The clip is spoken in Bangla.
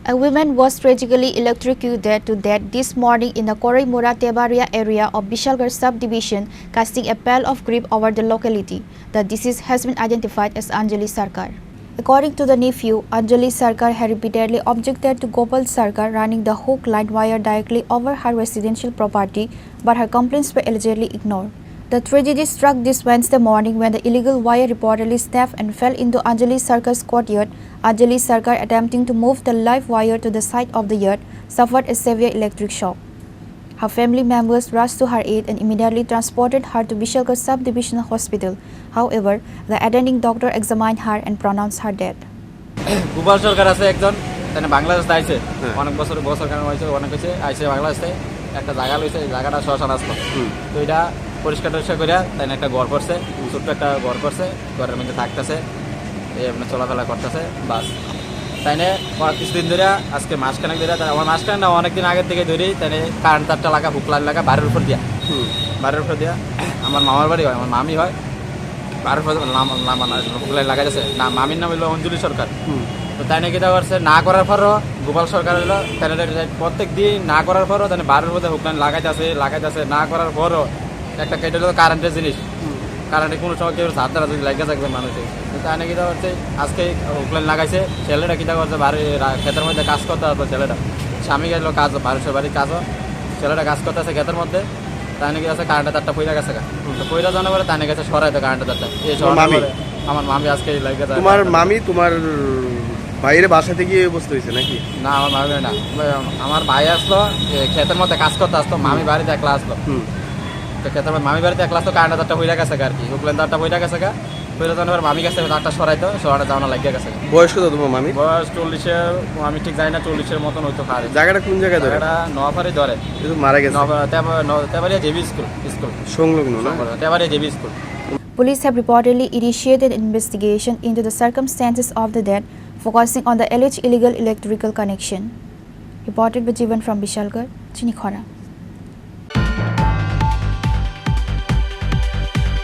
A woman was tragically electrocuted to death this morning in the Koraimura Tebaria area of Bishalgarh subdivision, casting a pall of grief over the locality. The deceased has been identified as Anjali Sarkar. According to the nephew, Anjali Sarkar had repeatedly objected to Gopal Sarkar running the hook line wire directly over her residential property, but her complaints were allegedly ignored. The tragedy struck this Wednesday morning when the illegal wire reportedly snapped and fell into Anjali Sarkar's courtyard. Anjali Sarkar, attempting to move the live wire to the side of the yard, suffered a severe electric shock. Her family members rushed to her aid and immediately transported her to Bishalgarh Subdivision Hospital. However, the attending doctor examined her and pronounced her dead. Gopal Sarkar আছে একজন তানে বাংলাদেশ আইছে অনেক বছর কারণ হইছে অনেক হইছে আইছে বাংলাদেশে একটা জায়গা লইছে জায়গাটা শ্মশান আসলো তো এটা পরিষ্কার করিয়া তাই একটা ঘর করছে ছোট্ট একটা ঘর করছে ঘরের মধ্যে থাকতেছে এই আপনি চলাফেরা করতেছে বাস তাইনে কিছুদিন ধরে আজকে মাসখানেক ধরে আমার মাসখানেক না অনেকদিন আগের থেকে ধরেই তাইনে কারেন্ট তারটা লাগা হুকলার লাগা বাড়ির উপর দিয়া আমার মামার বাড়ি হয় আমার মামি হয় বাড়ির উপর হুকলাই লাগা যাচ্ছে না মামির নাম হইলো অঞ্জলি সরকার তো তাইনে কিতা করছে না করার পরও গোপাল সরকার হইলো তাইনে প্রত্যেক দিন না করার পরও তাইনে বাড়ির মধ্যে হুকলাইন লাগাইতেছে না করার পরও একটা কেটে হলো কারেন্টের জিনিস কারেন্টে কোনো সময় কেউ হাত দ্বারা যদি লাগিয়ে থাকবে মানুষের তাই নাকি হচ্ছে আজকে হুকলাইন লাগাইছে ছেলেটা কিতা করছে বাড়ি ক্ষেতের মধ্যে কাজ করতে হবে ছেলেটা স্বামী গেল কাজ মানুষের বাড়ির কাজও ছেলেটা কাজ করতে আছে ক্ষেতের মধ্যে তাই নাকি আছে কারেন্টের তারটা পয়লা গেছে তো পয়লা জানা পরে তাই নাকি গেছে সরাইতে কারেন্টের তারটা এই আমার মামি আজকে লাগিয়ে যায়। তোমার মামি তোমার বাইরে বাসাতে গিয়ে অবস্থা হয়েছে নাকি? না আমার মামি না, আমার ভাই আসলো ক্ষেতের মধ্যে কাজ করতে আসতো, মামি বাড়িতে একলা আসলো ক্ষেতের মধ্যে মামি বাড়িতে একলা আসতো কারেন্টের তারটা পয়লা গেছে আর কি হুকলাইন তারটা পয়লা গেছে পয়লা জানার মামি গেছে তারটা সরাইতো সরাটা যাওয়া লাগিয়ে গেছে। বয়স কত তোমার মামি? বয়স 40-এর, আমি ঠিক জানি না 40-এর মতন হইতো। জায়গাটা কোন জায়গায় ধরে? জায়গাটা নোয়াপাড়ি ধরে কিন্তু মারা গেছে তেবারিয়া জেবি স্কুল সংলগ্ন না Tebaria JB school. Police have reportedly initiated an investigation into the circumstances of the death, focusing on the alleged illegal electrical connection. Reported by Jivan from Bishalgarh, Chinikhara.